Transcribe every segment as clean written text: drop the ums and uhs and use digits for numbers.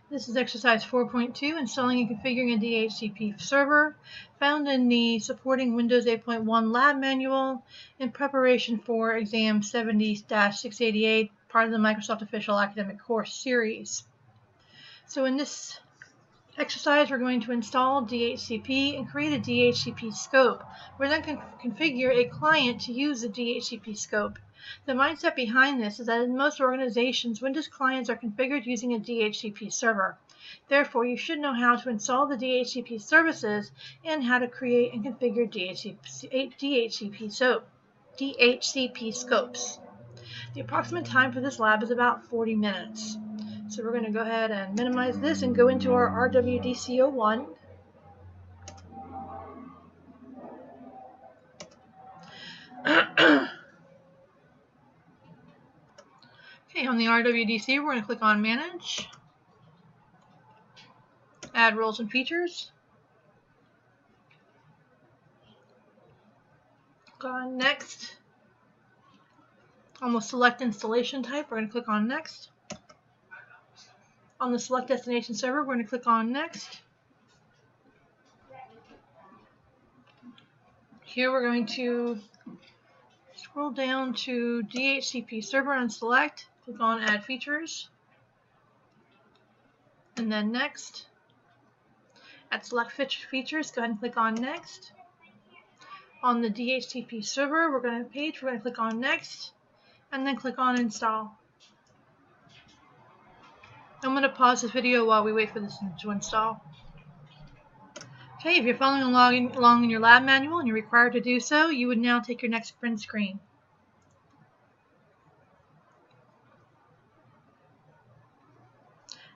This is exercise 4.2, installing and configuring a DHCP server, found in the supporting Windows 8.1 lab manual in preparation for exam 70-688, part of the Microsoft Official Academic Course series. So in this exercise, we're going to install DHCP and create a DHCP scope. We're then going to configure a client to use the DHCP scope. The mindset behind this is that in most organizations, Windows clients are configured using a DHCP server. Therefore, you should know how to install the DHCP services and how to create and configure DHCP scopes. The approximate time for this lab is about 40 minutes. So we're going to go ahead and minimize this and go into our RWDC01. Okay, on the RWDC, we're going to click on Manage, Add Roles and Features, click on Next. On the Select Installation Type, we're going to click on Next. On the Select Destination Server, we're going to click on Next. Here we're going to scroll down to DHCP Server and select, click on Add Features, and then Next. At Select Features, go ahead and click on Next. On the DHCP Server, we're going to click on Next, and then click on Install. I'm going to pause this video while we wait for this to install. Okay, if you're following along in your lab manual and you're required to do so, you would now take your next print screen.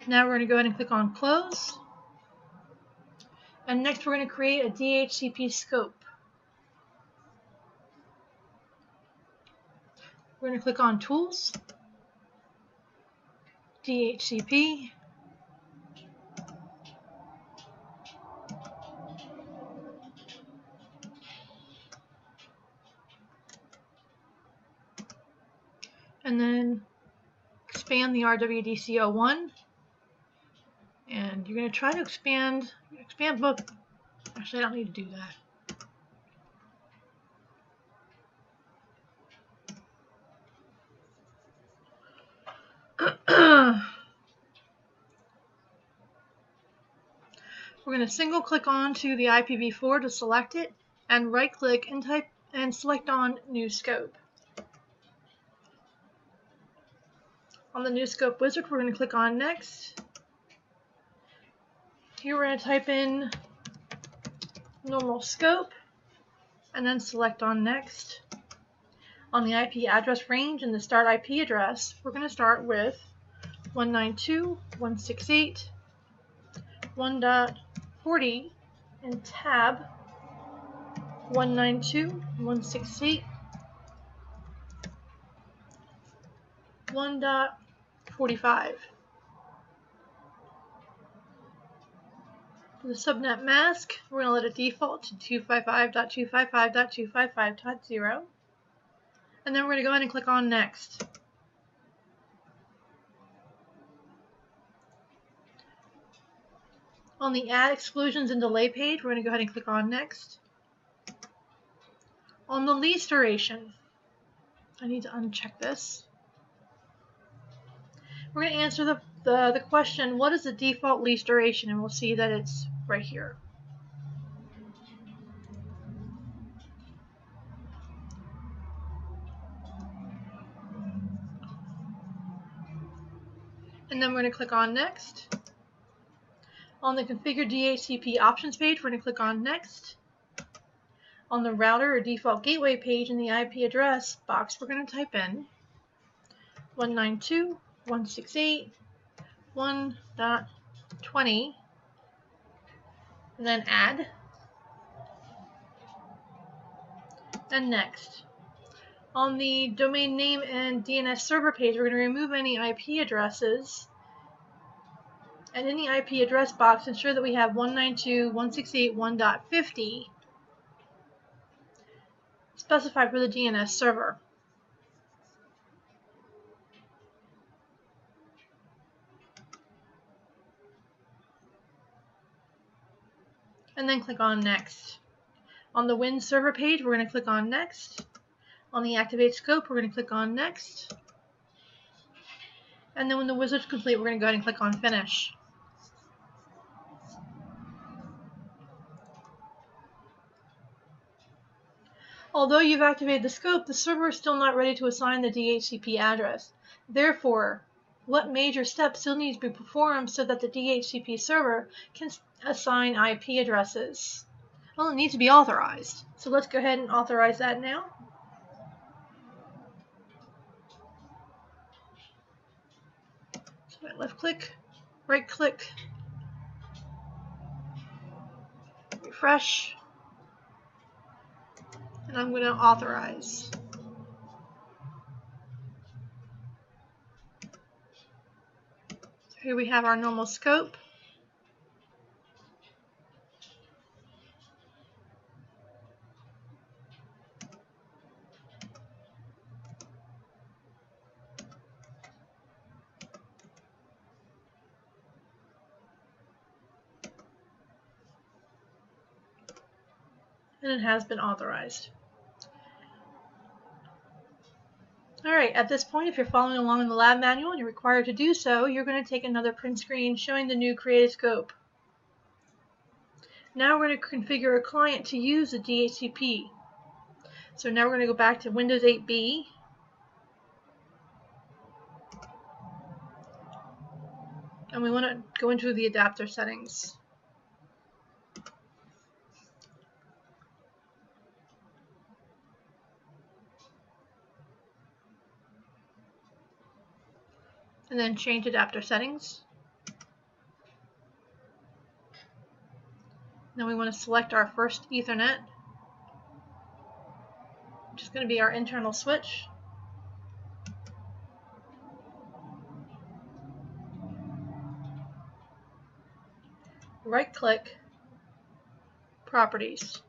Now we're going to go ahead and click on Close. And next we're going to create a DHCP scope. We're going to click on Tools, DHCP, and then expand the RWDC01. And you're going to try to expand both. Actually, I don't need to do that. We're going to single click onto the IPv4 to select it, and right click and type and select on New Scope. On the New Scope wizard, we're going to click on Next. Here we're going to type in normal scope and then select on Next. On the IP address range and the start IP address, we're going to start with 192.168.1.40 and tab 192.168.1.45. For the subnet mask, we're going to let it default to 255.255.255.0. And then we're going to go ahead and click on Next. On the Add Exclusions and Delay page, we're going to go ahead and click on Next. On the lease duration, I need to uncheck this. We're going to answer the question, what is the default lease duration? And we'll see that it's right here. And then we're going to click on Next. On the Configure DHCP Options page, we're going to click on Next. On the Router or Default Gateway page in the IP address box, we're going to type in 192.168.1.20 and then Add and Next. On the Domain Name and DNS Server page, we're going to remove any IP addresses. And in the IP address box, ensure that we have 192.168.1.50 specified for the DNS server. and then click on Next. On the Win Server page, we're going to click on Next. On the Activate Scope, we're going to click on Next. And then when the wizard's complete, we're going to go ahead and click on Finish. Although you've activated the scope, the server is still not ready to assign the DHCP address. Therefore, what major steps still need to be performed so that the DHCP server can assign IP addresses? Well, it needs to be authorized. So let's go ahead and authorize that now. So I left click, right click, refresh, and I'm going to authorize. So here we have our normal scope. And it has been authorized. Alright, at this point, if you're following along in the lab manual and you're required to do so, you're going to take another print screen showing the new created scope. Now we're going to configure a client to use the DHCP. So now we're going to go back to Windows 8B. And we want to go into the adapter settings. And then change adapter settings. Then we want to select our first Ethernet, which is going to be our internal switch. Right click, Properties.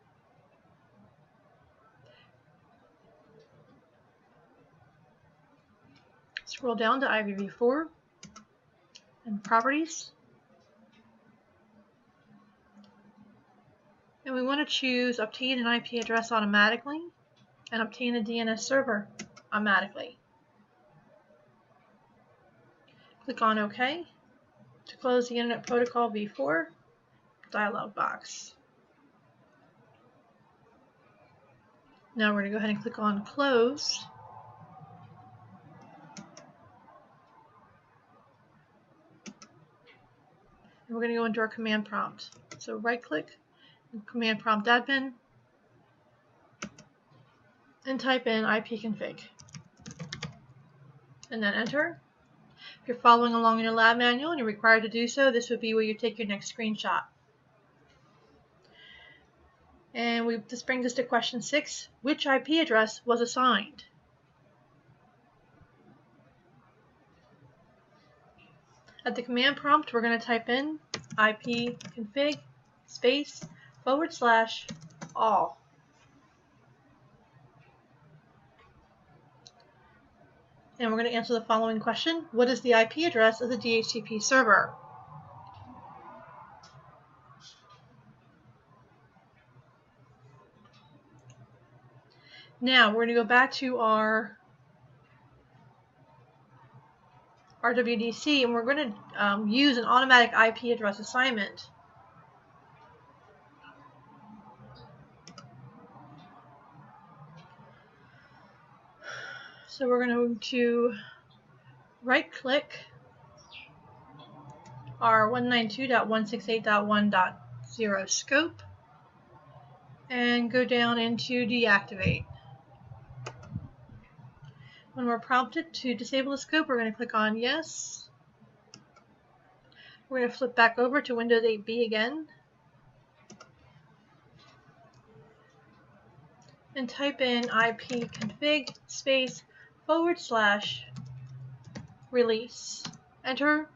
Scroll down to IPv4 and Properties. And we want to choose Obtain an IP address automatically and Obtain a DNS server automatically. Click on OK to close the Internet Protocol v4 dialog box. Now we're going to go ahead and click on Close. And we're going to go into our command prompt. So right click, command prompt admin, and type in ipconfig. And then enter. If you're following along in your lab manual and you're required to do so, this would be where you take your next screenshot. And this brings us to question 6. Which IP address was assigned? At the command prompt, we're going to type in ipconfig space /all. And we're going to answer the following question. What is the IP address of the DHCP server? Now we're going to go back to our WDC and we're going to use an automatic IP address assignment. So we're going to right click our 192.168.1.0 scope and go down into deactivate. When we're prompted to disable the scope, we're going to click on yes. We're going to flip back over to Windows 8B again and type in ipconfig space /release. Enter.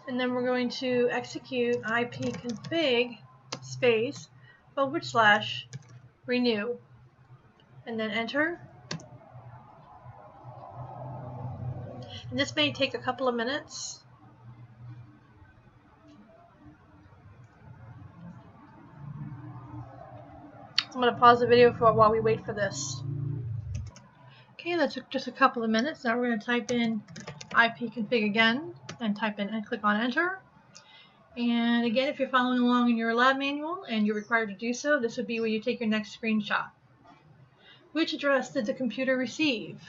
And then we're going to execute ipconfig space /renew. And then enter. And this may take a couple of minutes. I'm going to pause the video while we wait for this. Okay, that took just a couple of minutes. Now we're going to type in ipconfig again and type in and click on enter. And again, if you're following along in your lab manual and you're required to do so, this would be where you take your next screenshot. Which address did the computer receive?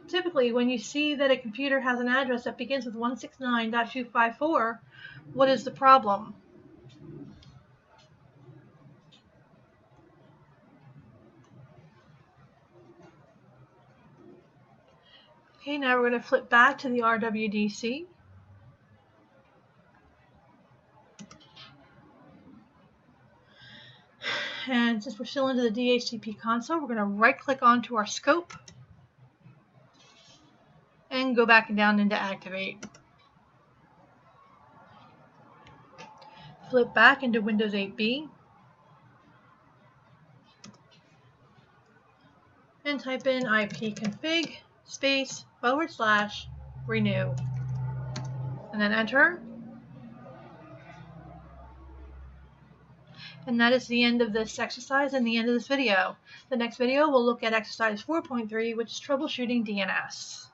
Typically, when you see that a computer has an address that begins with 169.254, what is the problem? Okay, now we're going to flip back to the RWDC. And since we're still into the DHCP console, we're going to right-click onto our scope and go back and down into Activate. Flip back into Windows 8B and type in ipconfig /renew and then enter. And that is the end of this exercise and the end of this video. The next video we'll look at exercise 4.3, which is troubleshooting DNS.